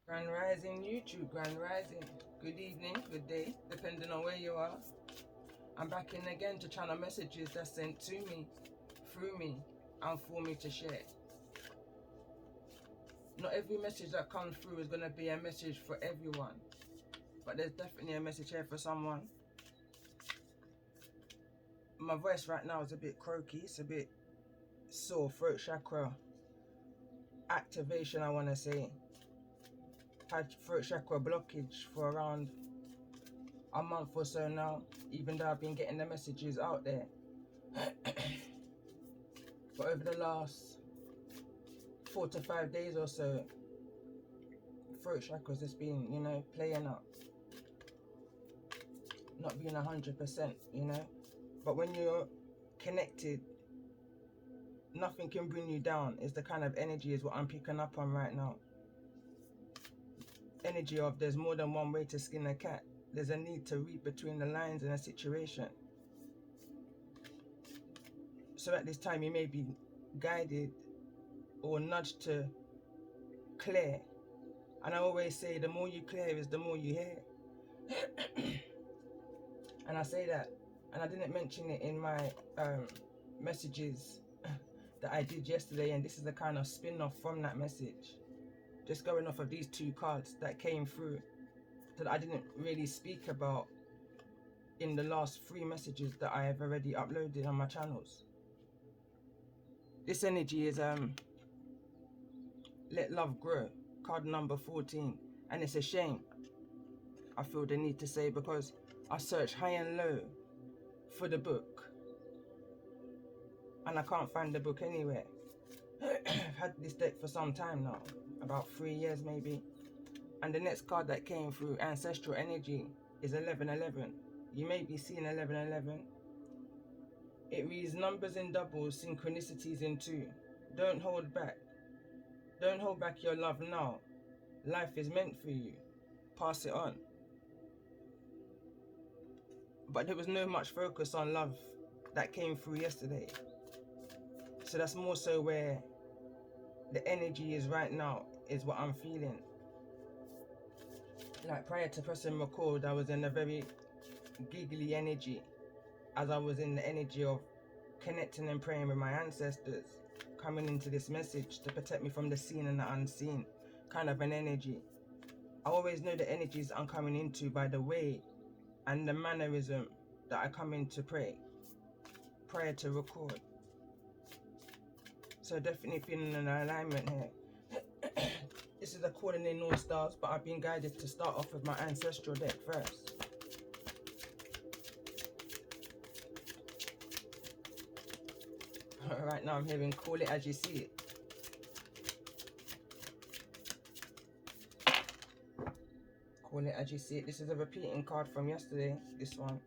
Grand Rising YouTube, Grand Rising. Good evening, good day, depending on where you are. I'm back in again to channel messages that's sent to me, through me, and for me to share. Not every message that comes through is going to be a message for everyone, but there's definitely a message here for someone. My voice right now is a bit croaky, it's a bit sore, throat chakra activation, I want to say. Had throat chakra blockage for around a month or so now, even though I've been getting the messages out there. But over the last 4 to 5 days or so, throat chakra's just been, playing up. Not being 100%, But when you're connected, nothing can bring you down. It's the kind of energy is what I'm picking up on right now. Energy of there's more than one way to skin a cat. There's a need to read between the lines in a situation. So at this time you may be guided or nudged to clear. And I always say the more you clear is the more you hear. And I say that, and I didn't mention it in my messages that I did yesterday, and this is a kind of spin-off from that message. Just going off of these two cards that came through that I didn't really speak about in the last 3 messages that I have already uploaded on my channels. This energy is Let Love Grow, card number 14. And it's a shame, I feel the need to say, because I searched high and low for the book and I can't find the book anywhere. I've had this deck for some time now, about 3 years maybe. And the next card that came through, Ancestral Energy, is 1111. You may be seeing 1111. It reads numbers in doubles, synchronicities in 2. Don't hold back. Don't hold back your love now. Life is meant for you. Pass it on. But there was no much focus on love that came through yesterday. So that's more so where the energy is right now, is what I'm feeling. Like prior to pressing record, I was in a very giggly energy, as I was in the energy of connecting and praying with my ancestors, coming into this message to protect me from the seen and the unseen, kind of an energy. I always know the energies I'm coming into by the way and the mannerism that I come in to pray prior to record. So definitely feeling an alignment here. This is a calling in all stars, but I've been guided to start off with my ancestral deck first. Right now I'm hearing call it as you see it. Call it as you see it. This is a repeating card from yesterday, this one.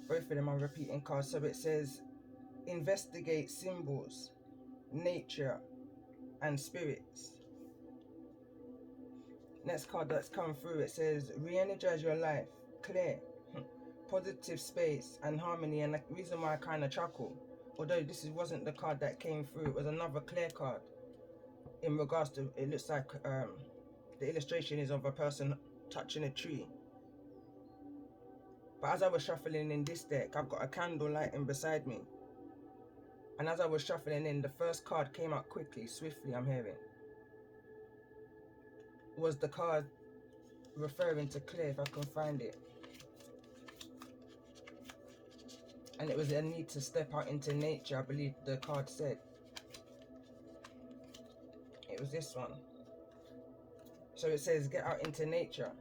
Both of them are repeating cards. So it says, investigate symbols, nature, and spirits. Next card that's come through, it says, re-energize your life, clear, positive space, and harmony. And the reason why I kind of chuckle, although this wasn't the card that came through, it was another clear card. In regards to, it looks like the illustration is of a person touching a tree. But as I was shuffling in this deck, I've got a candle lighting beside me. And as I was shuffling in, the first card came out quickly, swiftly, I'm hearing. Was the card referring to clear, if I can find it. And it was a need to step out into nature, I believe the card said. It was this one. So it says, get out into nature.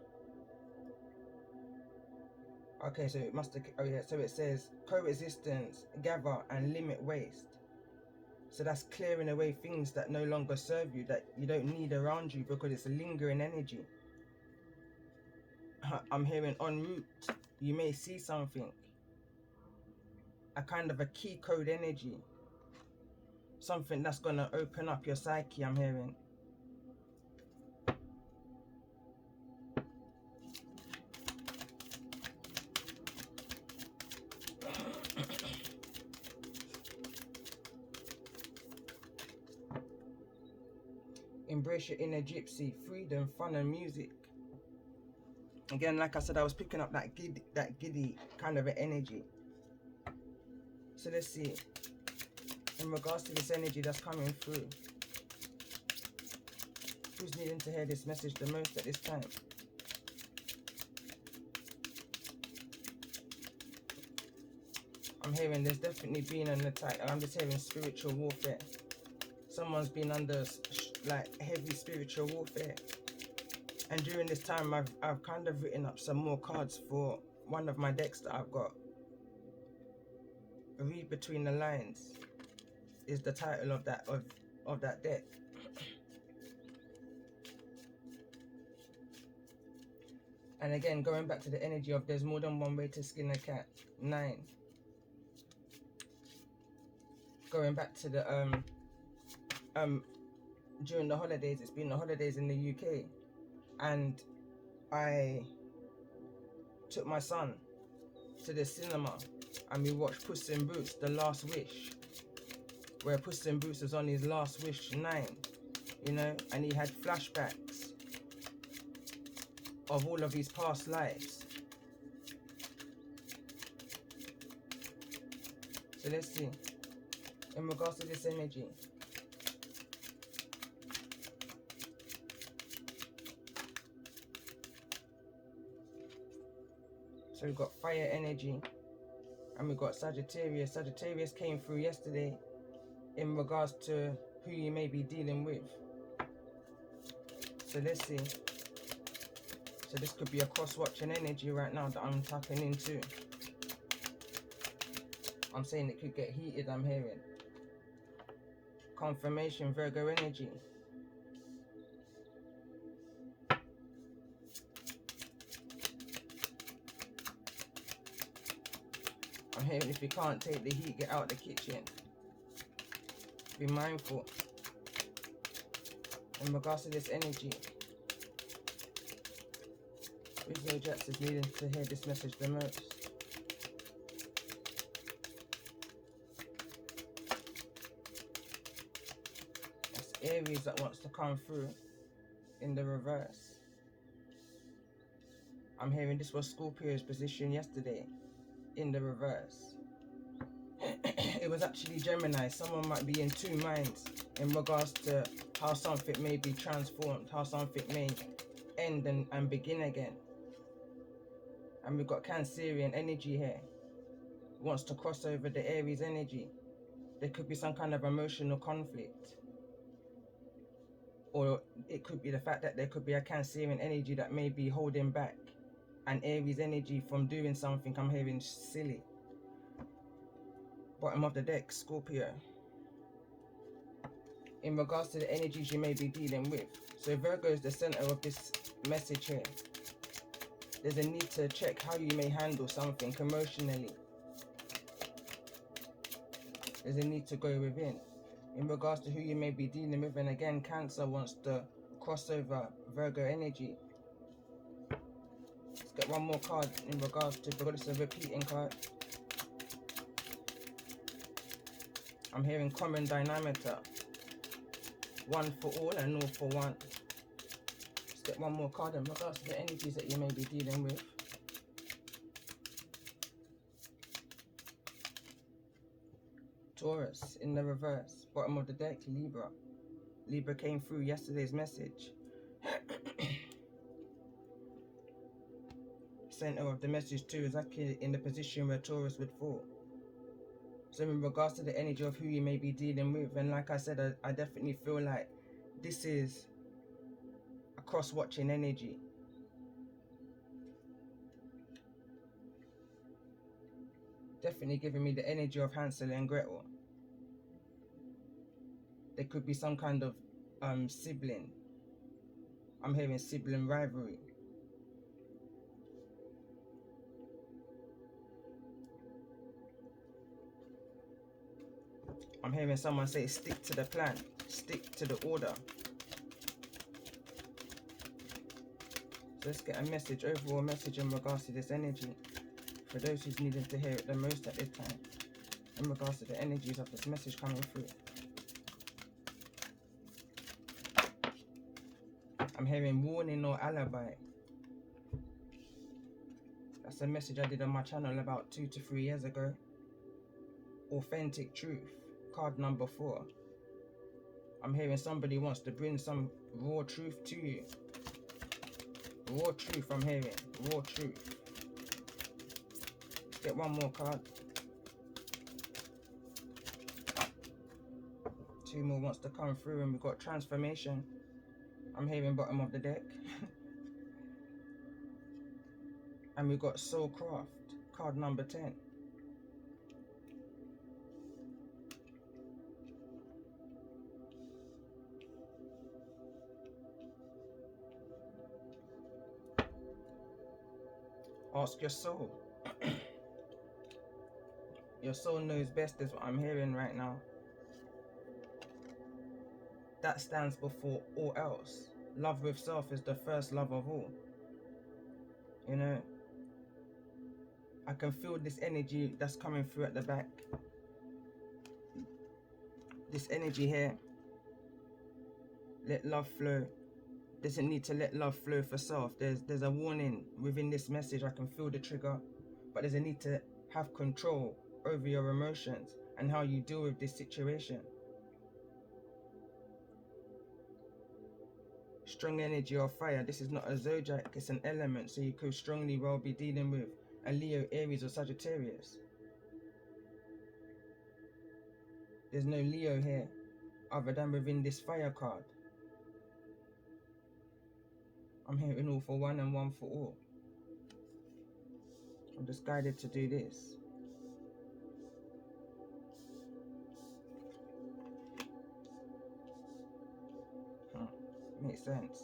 Okay, so it must have, oh yeah, so it says, coexistence, gather and limit waste. So that's clearing away things that no longer serve you, that you don't need around you because it's a lingering energy. I'm hearing en route, you may see something. A kind of a key code energy. Something that's going to open up your psyche, I'm hearing. Embrace your inner gypsy. Freedom, fun and music. Again, like I said, I was picking up that giddy kind of an energy. So let's see. In regards to this energy that's coming through, who's needing to hear this message the most at this time? I'm hearing there's definitely been an attack, and I'm just hearing spiritual warfare. Someone's been under like heavy spiritual warfare. And during this time, I've kind of written up some more cards for one of my decks that I've got. Read Between the Lines is the title of that deck. And again, going back to the energy of there's more than one way to skin a cat. 9. Going back to the during the holidays, it's been the holidays in the UK, and I took my son to the cinema and we watched Puss in Boots, The Last Wish, where Puss in Boots was on his last wish, 9, you know, and he had flashbacks of all of his past lives. So let's see, in regards to this energy, so we've got fire energy and we've got Sagittarius. Sagittarius came through yesterday in regards to who you may be dealing with. So let's see. So this could be a cross-watching energy right now that I'm tapping into. I'm saying it could get heated, I'm hearing. Confirmation, Virgo energy. I'm hearing if you can't take the heat, get out the kitchen. Be mindful. In regards to this energy, Rizzo Jax is needing to hear this message the most. It's Aries that wants to come through in the reverse. I'm hearing this was Scorpio's position yesterday in the reverse. It was actually Gemini. Someone might be in two minds in regards to how something may be transformed, how something may end and begin again. And we've got Cancerian energy here. Wants to cross over the Aries energy. There could be some kind of emotional conflict. Or it could be the fact that there could be a Cancerian energy that may be holding back an Aries energy from doing something. I'm hearing silly. Bottom of the deck, Scorpio. In regards to the energies you may be dealing with. So Virgo is the center of this message here. There's a need to check how you may handle something emotionally. There's a need to go within. In regards to who you may be dealing with, and again, Cancer wants to cross over Virgo energy. Let's get one more card in regards to, because it's a repeating card. I'm hearing common denominator. One for all and all for one. Let's get one more card in regards to the energies that you may be dealing with. Taurus in the reverse. Bottom of the deck, Libra. Libra came through yesterday's message. Center of the message too is actually in the position where Taurus would fall. So in regards to the energy of who you may be dealing with, and like I said, I definitely feel like this is a cross-watching energy. Definitely giving me the energy of Hansel and Gretel. There could be some kind of sibling. I'm hearing sibling rivalry. I'm hearing someone say stick to the plan, stick to the order. So let's get a message, overall message in regards to this energy. For those who's needing to hear it the most at this time. In regards to the energies of this message coming through. I'm hearing warning or alibi. That's a message I did on my channel about 2 to 3 years ago. Authentic truth, card number 4. I'm hearing somebody wants to bring some raw truth to you. Raw truth I'm hearing, raw truth. Get one more card. 2 more wants to come through, and we've got transformation. I'm hearing bottom of the deck. And we've got soulcraft, card number 10. Ask your soul. Your soul knows best is what I'm hearing right now. That stands before all else. Love with self is the first love of all. You know, I can feel this energy that's coming through at the back. This energy here. Let love flow. Doesn't need to let love flow for self. There's a warning within this message. I can feel the trigger, but there's a need to have control over your emotions and how you deal with this situation. Strong energy or fire. This is not a zodiac, it's an element, so you could strongly well be dealing with a Leo, Aries or Sagittarius. There's no Leo here other than within this fire card. I'm hearing all for one and one for all. I'm just guided to do this. Makes sense.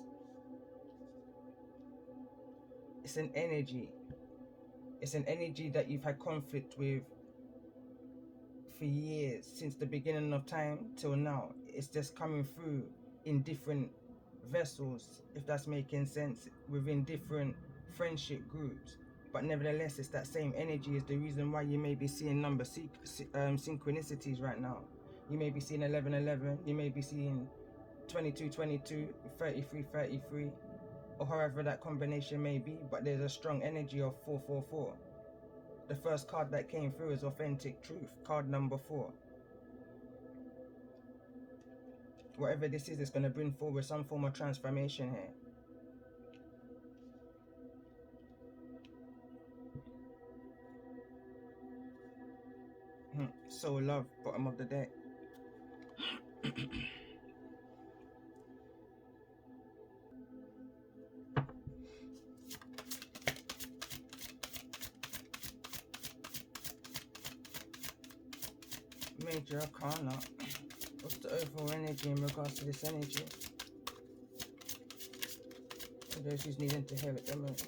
It's an energy. It's an energy that you've had conflict with for years, since the beginning of time till now. It's just coming through in different vessels, if that's making sense, within different friendship groups. But nevertheless, it's that same energy is the reason why you may be seeing number synchronicities right now. You may be seeing 1111, you may be seeing 2222, 3333, or however that combination may be, but there's a strong energy of 444. The first card that came through is authentic truth, card number 4. Whatever this is, it's going to bring forward some form of transformation here. Soul love, bottom of the deck. Major Arcana. What's the overall energy in regards to this energy? For those who's needing to hear it the most.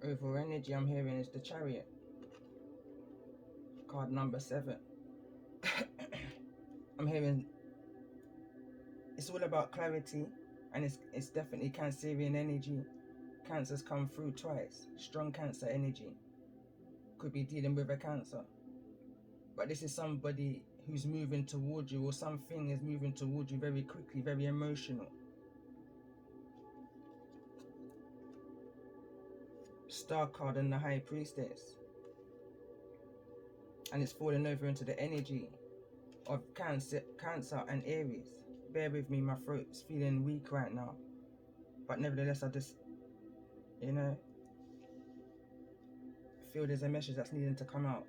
Overall energy I'm hearing is the Chariot. Card number 7. I'm hearing it's all about clarity, and it's definitely Cancerian energy. Cancer's come through twice. Strong Cancer energy. Could be dealing with a Cancer. But this is somebody who's moving towards you, or something is moving towards you very quickly, very emotional. Star card and the High Priestess. And it's falling over into the energy of Cancer and Aries. Bear with me, my throat's feeling weak right now. But nevertheless, I just, you know, feel there's a message that's needing to come out.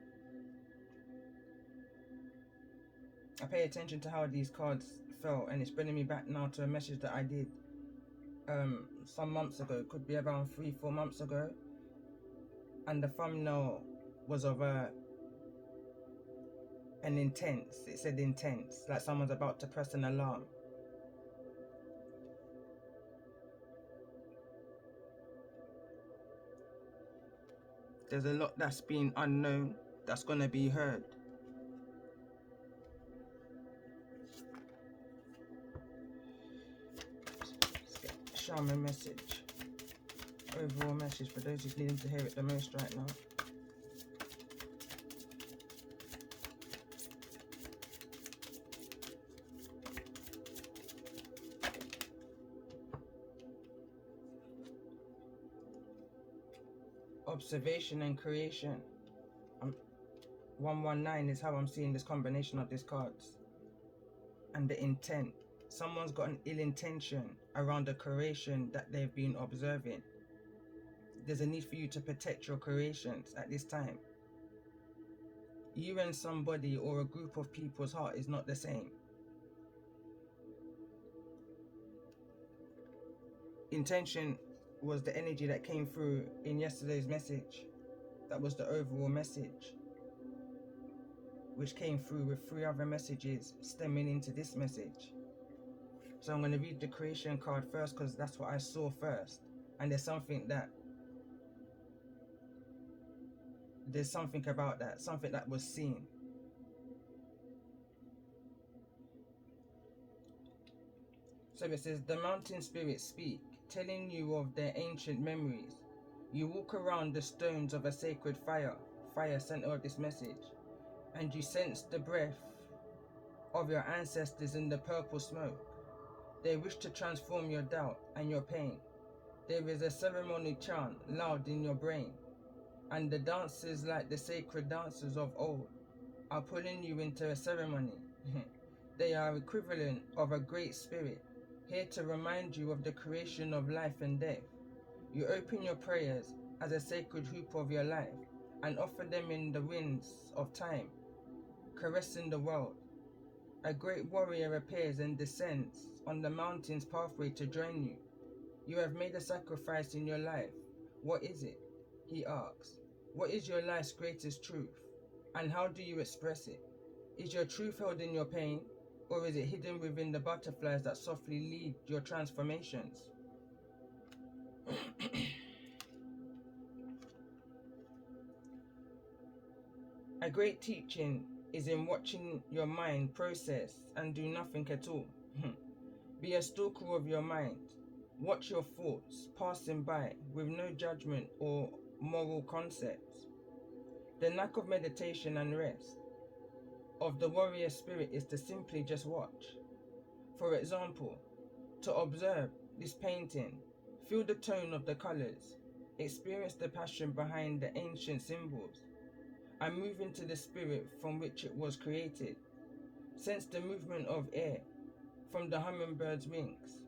I pay attention to how these cards fell, and it's bringing me back now to a message that I did some months ago. Could be around 3-4 months ago. And the thumbnail was of an intense. It said intense, like someone's about to press an alarm. There's a lot that's been unknown that's gonna be heard. Let's get shaman message. Overall message for those who's needing to hear it the most right now. observation and creation. 119 is how I'm seeing this combination of these cards. And the intent. Someone's got an ill intention around the creation that they've been observing. There's a need for you to protect your creations at this time. You and somebody or a group of people's heart is not the same. Intention was the energy that came through in yesterday's message. That was the overall message, which came through with 3 other messages stemming into this message. So I'm going to read the creation card first because that's what I saw first. And there's something about that, something that was seen. So it says, the mountain spirits speak, telling you of their ancient memories. You walk around the stones of a sacred fire center of this message, and you sense the breath of your ancestors in the purple smoke. They wish to transform your doubt and your pain. There is a ceremony chant loud in your brain, and the dancers, like the sacred dancers of old, are pulling you into a ceremony. They are equivalent of a great spirit, here to remind you of the creation of life and death. You open your prayers as a sacred hoop of your life and offer them in the winds of time, caressing the world. A great warrior appears and descends on the mountain's pathway to join you. You have made a sacrifice in your life. What is it? He asks. What is your life's greatest truth? And how do you express it? Is your truth held in your pain, or is it hidden within the butterflies that softly lead your transformations? A great teaching is in watching your mind process and do nothing at all. Be a stalker of your mind. Watch your thoughts passing by with no judgment or moral concepts. The knack of meditation and rest of the warrior spirit is to simply just watch. For example, to observe this painting, feel the tone of the colors, experience the passion behind the ancient symbols, and move into the spirit from which it was created. Sense the movement of air from the hummingbird's wings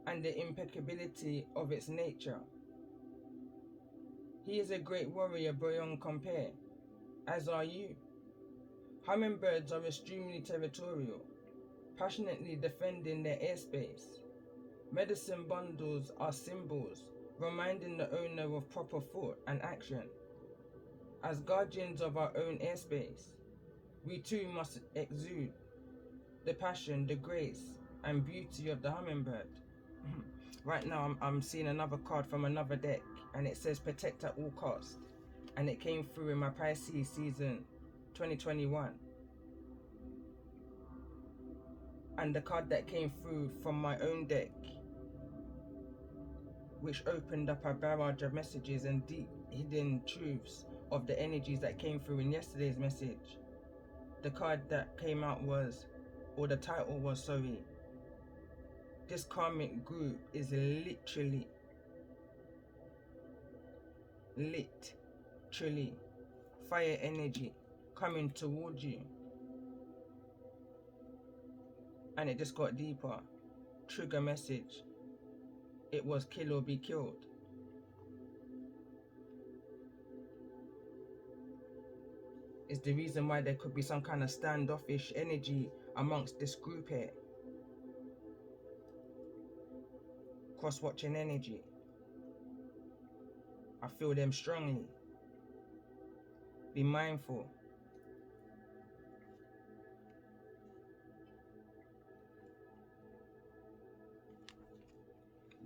and the impeccability of its nature. He is a great warrior beyond compare, as are you. Hummingbirds are extremely territorial, passionately defending their airspace. Medicine bundles are symbols, reminding the owner of proper thought and action. As guardians of our own airspace, we too must exude the passion, the grace, and beauty of the hummingbird. Right now I'm seeing another card from another deck, and it says protect at all costs, and it came through in my Pisces season 2021. And the card that came through from my own deck, which opened up a barrage of messages and deep hidden truths of the energies that came through in yesterday's message. The card that came out was, or the title was, sorry, this karmic group is literally fire energy coming towards you. And it just got deeper. Trigger message. It was kill or be killed. It's the reason why there could be some kind of standoffish energy amongst this group here. Cross-watching energy. I feel them strongly. Be mindful.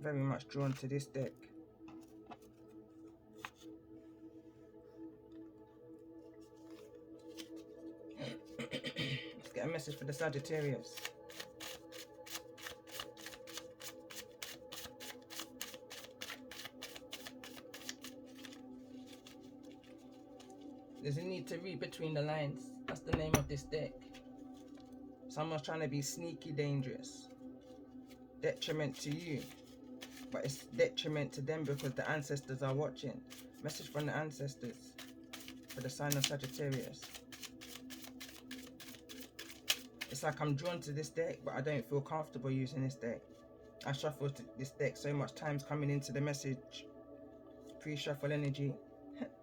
Very much drawn to this deck. Let's get a message for the Sagittarius. There's a need to read between the lines. That's the name of this deck. Someone's trying to be sneaky dangerous. Detriment to you. but it's detriment to them because the ancestors are watching. Message from the ancestors for the sign of Sagittarius. It's like I'm drawn to this deck, but I don't feel comfortable using this deck. I shuffled this deck so much times coming into the message, pre-shuffle energy,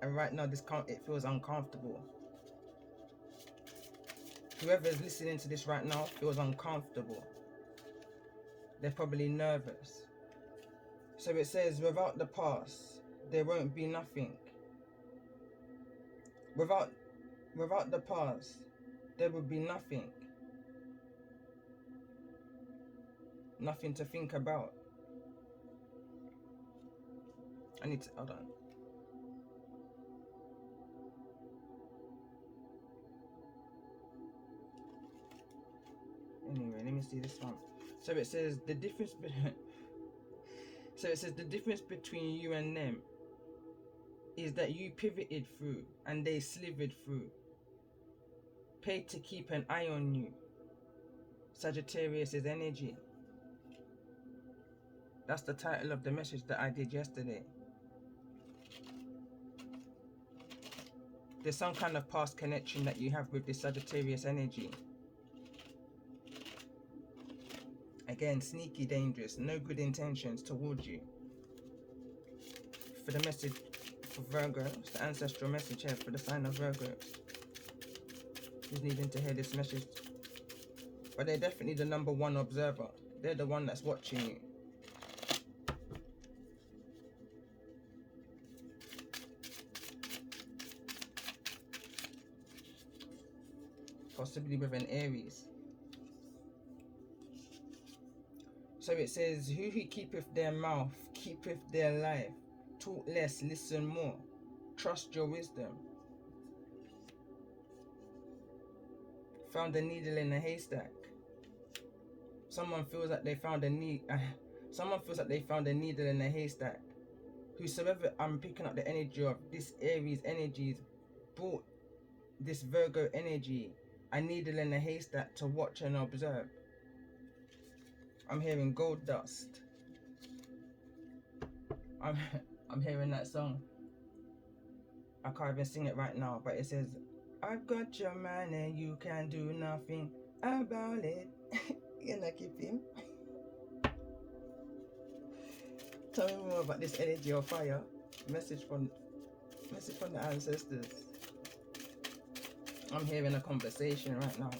and right now it feels uncomfortable. Whoever is listening to this right now feels uncomfortable. They're probably nervous. So it says, without the past, there won't be nothing. Without the past, there would be nothing. Nothing to think about. I need to, hold on. Anyway, let me see this one. So it says the difference between you and them is that you pivoted through and they slivered through. Paid to keep an eye on you. Sagittarius is energy. That's the title of the message that I did yesterday. There's some kind of past connection that you have with this Sagittarius energy. Again, sneaky, dangerous, no good intentions towards you. For the message for Virgo, it's the ancestral message here for the sign of Virgo. Who's needing to hear this message? But they're definitely the number one observer. They're the one that's watching you. Possibly with an Aries. So it says, who keepeth their mouth, keepeth their life. Talk less, listen more. Trust your wisdom. Found a needle in a haystack. Someone feels like they found a needle in a haystack. Whosoever I'm picking up the energy of, this Aries energies brought this Virgo energy a needle in a haystack to watch and observe. I'm hearing gold dust. I'm hearing that song. I can't even sing it right now, but it says, I've got your man and you can do nothing about it. You're not keeping. Tell me more about this energy of fire. Message from the ancestors. I'm hearing a conversation right now.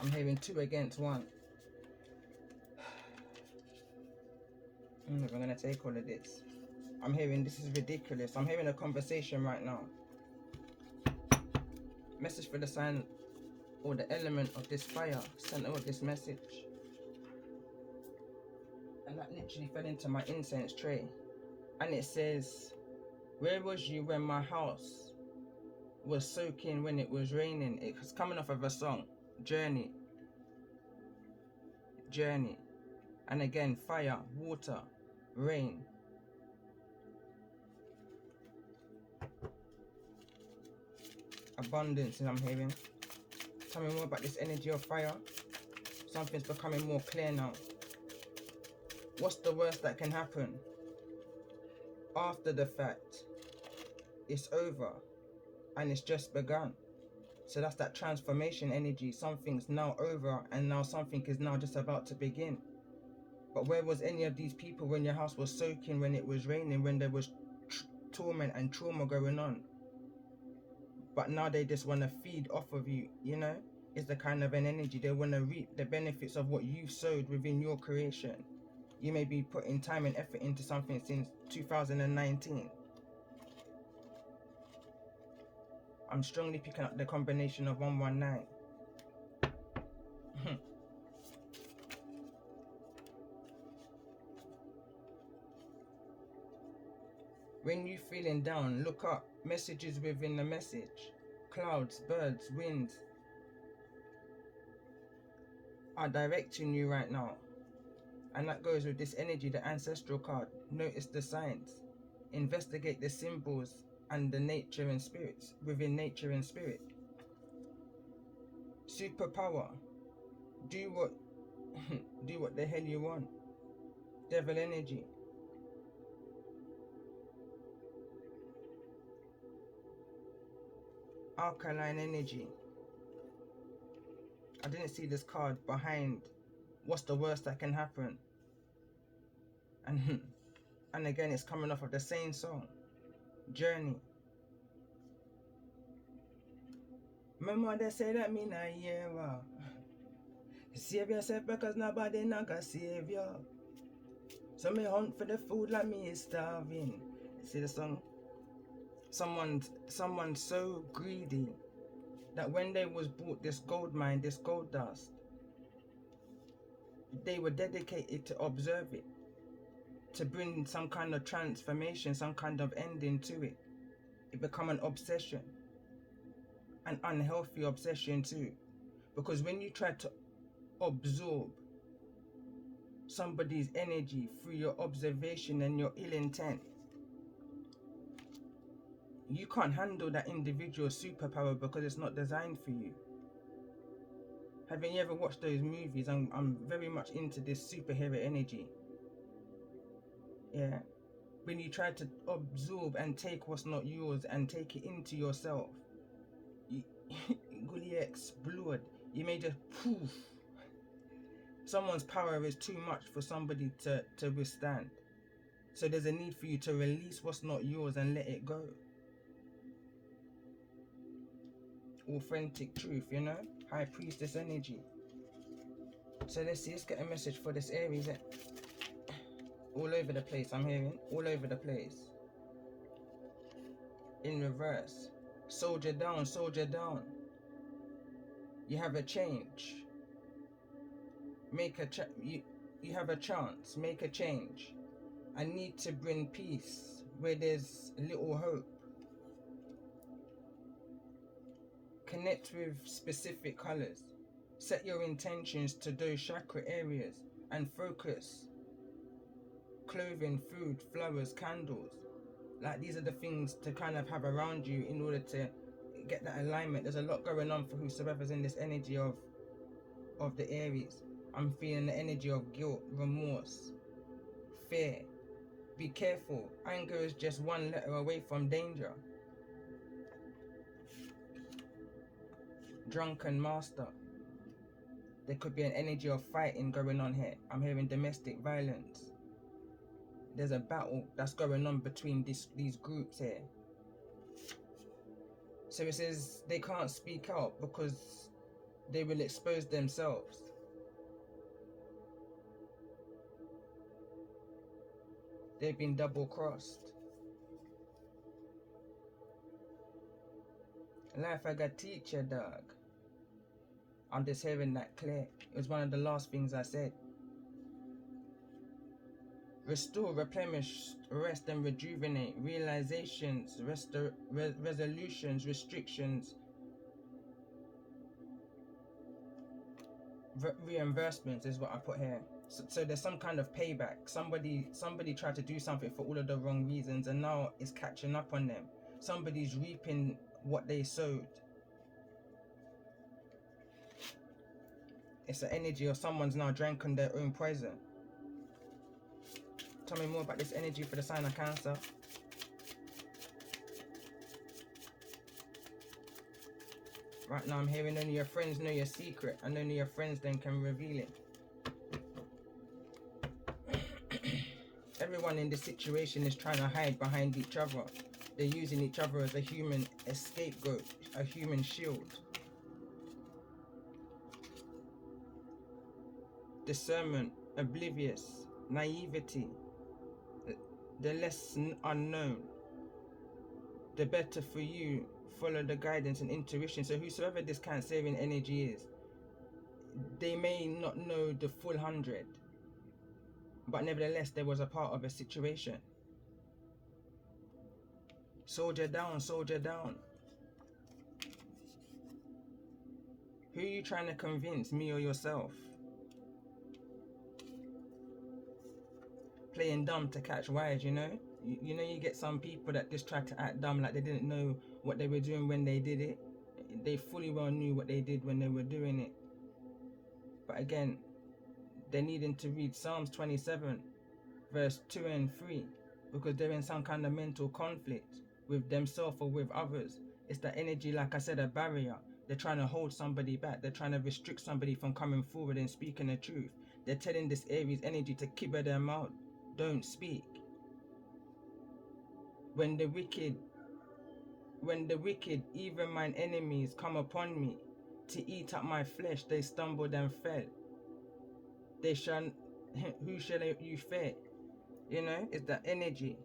I'm hearing 2 against 1. I'm never gonna take all of this. I'm hearing this is ridiculous. I'm hearing a conversation right now. Message for the sign or the element of this fire, center of this message. And that literally fell into my incense tray. And it says, where was you when my house was soaking when it was raining? It was coming off of a song, Journey. And again, fire, water, rain. Abundance, I'm hearing. Tell me more about this energy of fire. Something's becoming more clear now. What's the worst that can happen? After the fact, it's over and it's just begun. So that's that transformation energy. Something's now over and now something is now just about to begin. But where was any of these people when your house was soaking, when it was raining, when there was torment and trauma going on? But now they just want to feed off of you, you know? It's the kind of an energy. They want to reap the benefits of what you've sowed within your creation. You may be putting time and effort into something since 2019. I'm strongly picking up the combination of 119. When you're feeling down, look up. Messages within the message. Clouds, birds, winds are directing you right now. And that goes with this energy, the ancestral card. Notice the signs. Investigate the symbols and the nature and spirits within nature and spirit. Superpower. Do what do what the hell you want. Devil energy. Alkaline energy. I didn't see this card behind what's the worst that can happen. And again, it's coming off of the same song, Journey. Remember they say that me not hear save yourself because nobody not gonna save you. So me hunt for the food like me is starving. See the song? Someone's so greedy that when they was bought this gold mine, this gold dust, they were dedicated to observe it, to bring some kind of transformation, some kind of ending to it. It become an obsession, an unhealthy obsession too, because when you try to absorb somebody's energy through your observation and your ill intent, you can't handle that individual superpower because it's not designed for you. Haven't you ever watched those movies? I'm very much into this superhero energy. Yeah. When you try to absorb and take what's not yours and take it into yourself, you really explode. You may just poof. Someone's power is too much for somebody to withstand. So there's a need for you to release what's not yours and let it go. Authentic truth, you know? High priestess energy. So let's see, let's get a message for this Aries. All over the place, I'm hearing. All over the place. In reverse. Soldier down, soldier down. You have a change. You have a chance. Make a change. I need to bring peace where there's little hope. Connect with specific colors. Set your intentions to those chakra areas and focus. Clothing, food, flowers, candles. Like these are the things to kind of have around you in order to get that alignment. There's a lot going on for whosoever's in this energy of the Aries. I'm feeling the energy of guilt, remorse, fear. Be careful. Anger is just one letter away from danger. Drunken master. There could be an energy of fighting going on here. I'm hearing domestic violence. There's a battle that's going on between these groups here. So it says they can't speak out because they will expose themselves. They've been double crossed. Life I got teacher, dog. I'm just hearing that clear. It was one of the last things I said. Restore, replenish, rest and rejuvenate. Realizations, resolutions, restrictions, reimbursements is what I put here. So there's some kind of payback. Somebody tried to do something for all of the wrong reasons and now it's catching up on them. Somebody's reaping what they sowed. It's the energy of someone's now drinking their own poison. Tell me more about this energy for the sign of Cancer. Right now I'm hearing only your friends know your secret and only your friends then can reveal it. Everyone in this situation is trying to hide behind each other. They're using each other as a human scapegoat, a human shield. Discernment, oblivious, naivety. The less unknown, the better for you. Follow the guidance and intuition. So whosoever this Cancerian energy is, they may not know the full 100, but nevertheless there was a part of a situation. Soldier down, soldier down. Who are you trying to convince, me or yourself? Playing dumb to catch wise, you know? You know you get some people that just try to act dumb like they didn't know what they were doing when they did it. they fully well knew what they did when they were doing it. But again, they're needing to read Psalms 27 verse 2 and 3, because they're in some kind of mental conflict with themselves or with others. It's that energy, like I said, a barrier. They're trying to hold somebody back. They're trying to restrict somebody from coming forward and speaking the truth. They're telling this Aries energy to keep their mouth, don't speak. When the wicked, even mine enemies, come upon me to eat up my flesh, they stumbled and fell. They shall, who shall you fear? You know, it's that energy.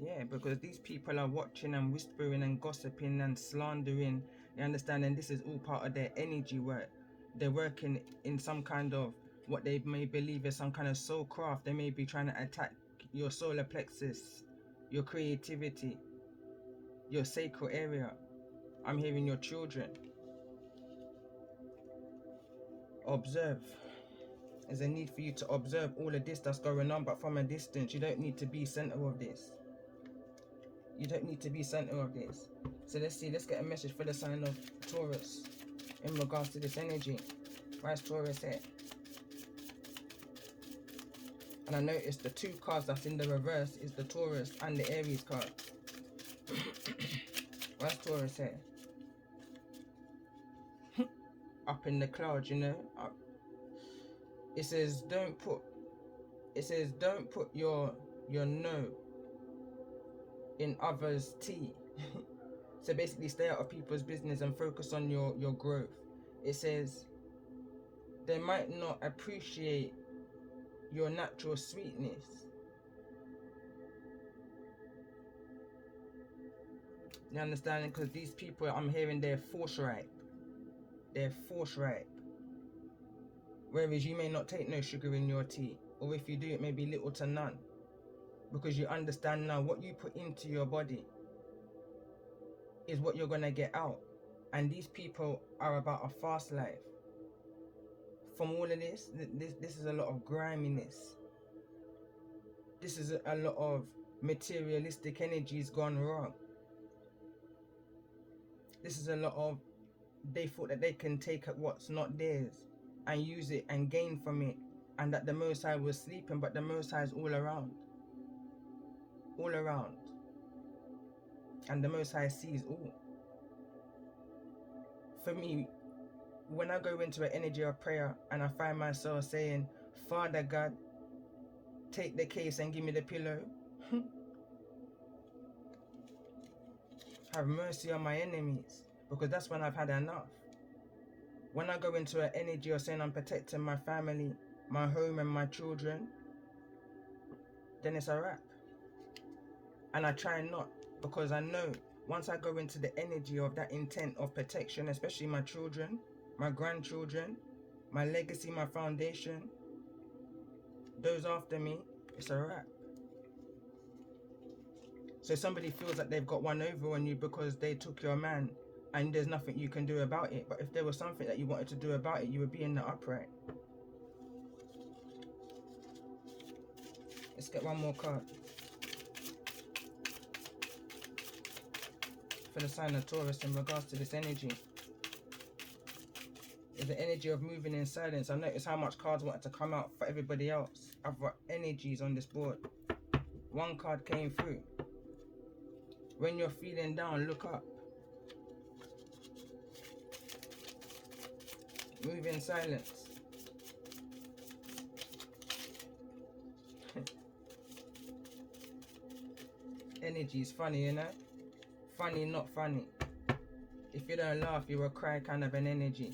Yeah, because these people are watching and whispering and gossiping and slandering. You understand? And this is all part of their energy work. They're working in some kind of what they may believe is some kind of soul craft. They may be trying to attack your solar plexus, your creativity, your sacral area. I'm hearing your children. Observe. There's a need for you to observe all of this that's going on, but from a distance. You don't need to be center of this. You don't need to be center of this. So let's see, let's get a message for the sign of Taurus in regards to this energy. Why is Taurus here? And I noticed the two cards that's in the reverse is the Taurus and the Aries card. Why is Taurus here? Up in the clouds, you know. It says don't put your no in others' tea. So basically stay out of people's business and focus on your growth. It says they might not appreciate your natural sweetness. You understand? Because these people, I'm hearing, they're force ripe. They're force ripe. Whereas you may not take no sugar in your tea, or if you do, it may be little to none, because you understand now what you put into your body is what you're gonna get out. And these people are about a fast life. From all of this is a lot of griminess. This is a lot of materialistic energies gone wrong. This is a lot of, they thought that they can take what's not theirs and use it and gain from it, and that the Most High was sleeping, but the Most High is all around. All around. And the Most High sees all. For me, when I go into an energy of prayer and I find myself saying, Father God, take the case and give me the pillow. Have mercy on my enemies, because that's when I've had enough. When I go into an energy of saying I'm protecting my family, my home and my children, then it's a wrap. And I try not, because I know once I go into the energy of that intent of protection, especially my children, my grandchildren, my legacy, my foundation, those after me, it's a wrap. So somebody feels like they've got one over on you because they took your man and there's nothing you can do about it. But if there was something that you wanted to do about it, you would be in the upright. Let's get one more card for the sign of Taurus in regards to this energy. Is the energy of moving in silence. I noticed how much cards wanted to come out for everybody else. I've got energies on this board. One card came through. When you're feeling down, look up. Move in silence. Energy is funny, you know? Funny, not funny. If you don't laugh, you will cry kind of an energy.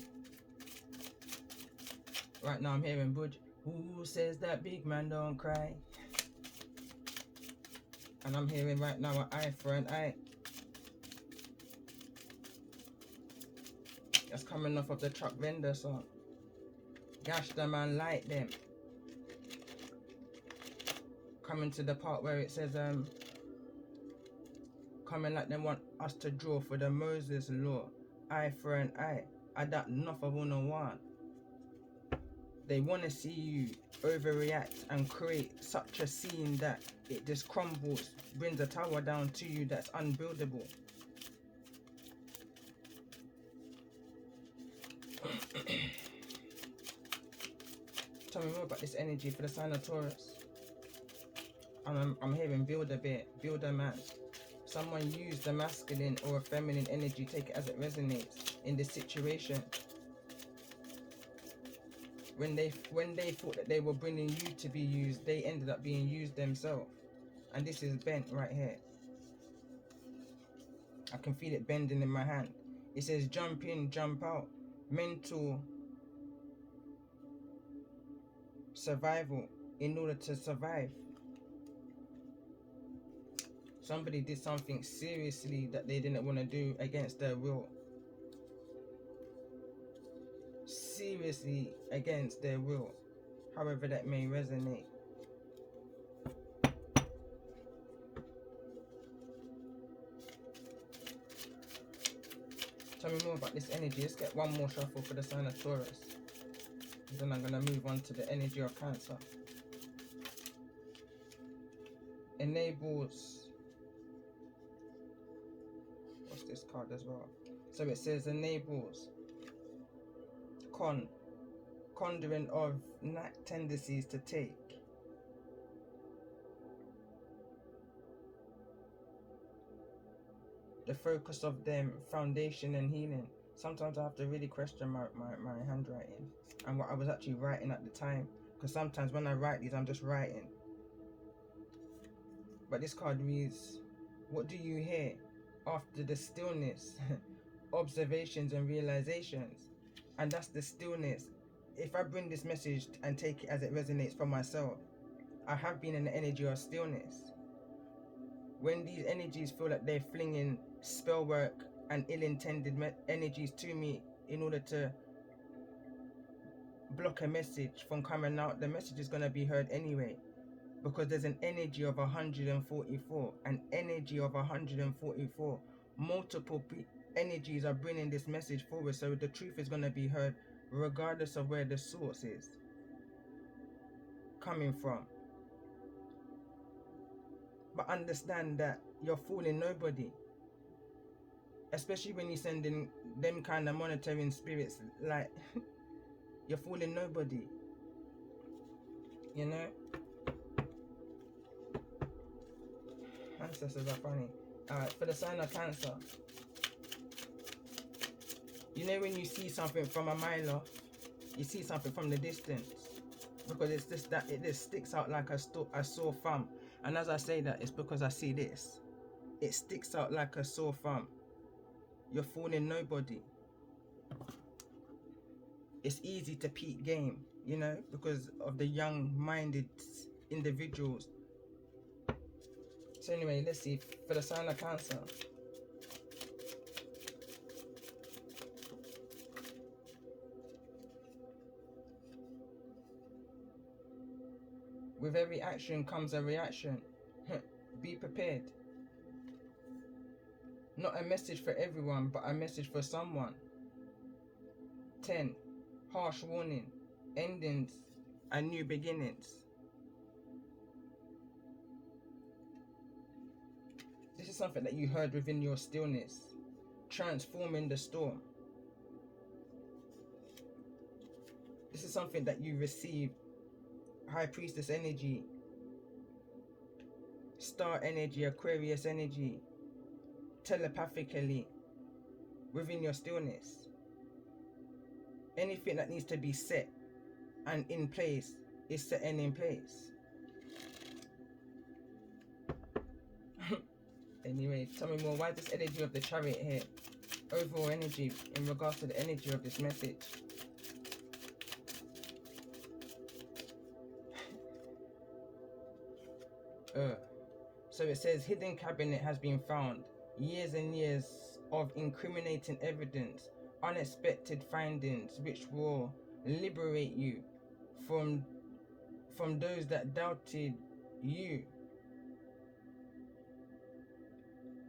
Right now I'm hearing Budge. Who says that big man don't cry? And I'm hearing right now an eye for an eye. That's coming off of the truck vendor song. Gash them and light them. Coming to the part where it says coming like they want us to draw for the Moses law. Eye for an eye. I that enough of one. They want to see you overreact and create such a scene that it just crumbles, brings a tower down to you that's unbuildable. Tell me more about this energy for the sign of Taurus. I'm hearing builder bear, builder man. Someone use the masculine or a feminine energy, take it as it resonates in this situation. When they thought that they were bringing you to be used, they ended up being used themselves. And this is bent right here. I can feel it bending in my hand. It says jump in, jump out. Mental survival in order to survive. Somebody did something seriously that they didn't want to do against their will. Seriously against their will. However that may resonate. Tell me more about this energy. Let's get one more shuffle for the sign of Taurus. Then I'm going to move on to the energy of Cancer. Enables. What's this card as well? So it says enables. Conjuring of tendencies to take. The focus of them, foundation and healing. Sometimes I have to really question my handwriting and what I was actually writing at the time. Because sometimes when I write these, I'm just writing. But this card reads, what do you hear after the stillness? Observations and realizations. And that's the stillness. If I bring this message and take it as it resonates for myself, I have been in the energy of stillness. When these energies feel like they're flinging spell work and ill-intended energies to me in order to block a message from coming out, the message is going to be heard anyway. Because there's an energy of 144, an energy of 144. Multiple energies are bringing this message forward, so the truth is going to be heard regardless of where the source is coming from. But understand that you're fooling nobody, especially when you're sending them kind of monitoring spirits. Like, you're fooling nobody, you know. Ancestors are funny. Alright, for the sign of Cancer, you know when you see something from a mile off, you see something from the distance, because it's just that it just sticks out like a sore thumb. And as I say that, it's because I see this. It sticks out like a sore thumb. You're fooling nobody. It's easy to peak game, you know, because of the young-minded individuals. So anyway, let's see, for the sign of Cancer. With every action comes a reaction. Be prepared. Not a message for everyone, but a message for someone. 10. Harsh warning. Endings and new beginnings. This is something that you heard within your stillness. Transforming the storm. This is something that you received. High Priestess energy. Star energy, Aquarius energy. Telepathically. Within your stillness. Anything that needs to be set and in place is set and in place. Anyway, tell me more. Why this energy of the Chariot here? Overall energy in regards to the energy of this message. So it says hidden cabinet has been found. Years and years of incriminating evidence. Unexpected findings which will liberate you from those that doubted you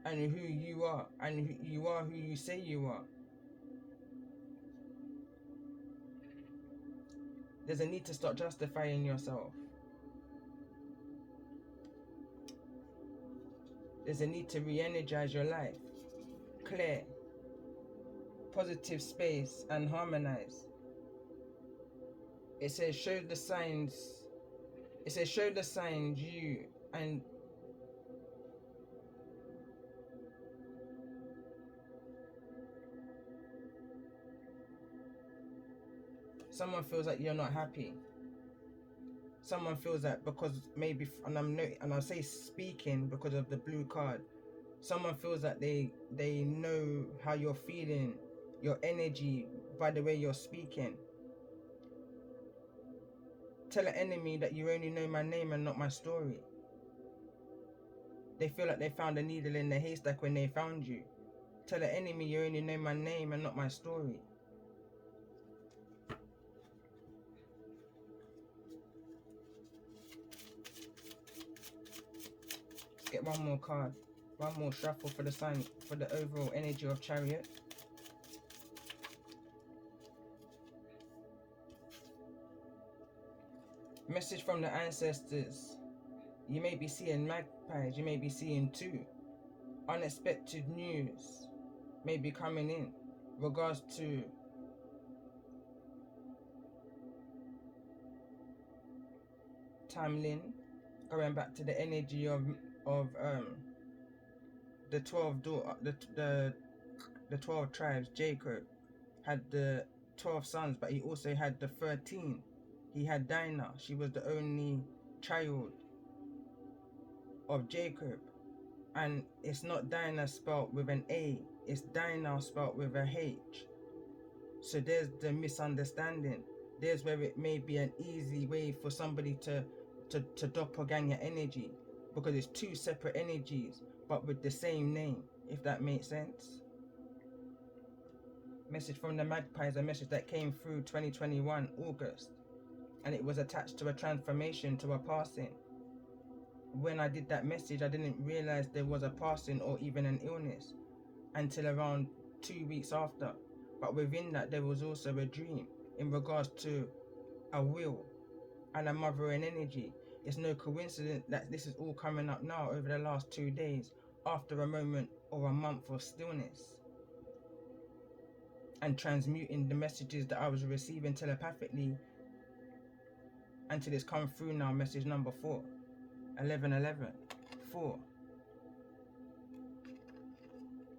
and who you are, and you are who you say you are. There's a need to start justifying yourself. There's a need to re-energize your life. Clear. Positive space and harmonize. It says show the signs. It says show the signs you and someone feels like you're not happy. Someone feels that because maybe, and I'll say speaking because of the blue card. Someone feels that they know how you're feeling, your energy, by the way you're speaking. Tell an enemy that you only know my name and not my story. They feel like they found a needle in the haystack when they found you. Tell an enemy you only know my name and not my story. Let's get one more card. One more shuffle for the sign, for the overall energy of Chariot. Message from the ancestors. You may be seeing magpies, you may be seeing two. Unexpected news may be coming in regards to timeline, going back to the energy of the 12 the 12 tribes. Jacob had the 12 sons, but he also had the 13. He had Dinah. She was the only child of Jacob. And it's not Dinah spelled with an A, it's Dinah spelled with a H. So there's the misunderstanding. There's where it may be an easy way for somebody to doppelganger energy, because it's two separate energies but with the same name, if that makes sense. Message from the magpies, a message that came through 2021 August, and it was attached to a transformation, to a passing. When I did that message, I didn't realize there was a passing or even an illness until around 2 weeks after. But within that, there was also a dream in regards to a will and a mothering energy. It's no coincidence that this is all coming up now over the last 2 days after a moment or a month of stillness and transmuting the messages that I was receiving telepathically until it's come through now. Message number 4, 1111, 4.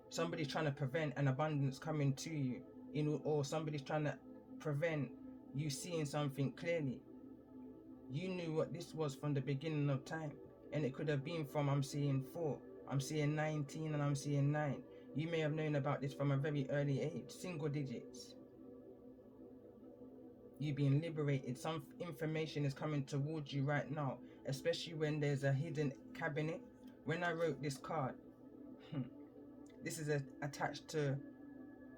Somebody's trying to prevent an abundance coming to you, or somebody's trying to prevent you seeing something clearly. You knew what this was from the beginning of time, and it could have been from, I'm seeing 4, I'm seeing 19, and I'm seeing 9. You may have known about this from a very early age, single digits. You being liberated. Some information is coming towards you right now, especially when there's a hidden cabinet. When I wrote this card, this is attached to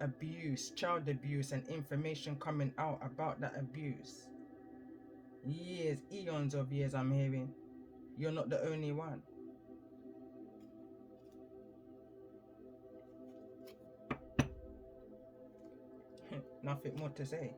abuse, child abuse, and information coming out about that abuse. Years, eons of years I'm hearing. You're not the only one. Nothing more to say.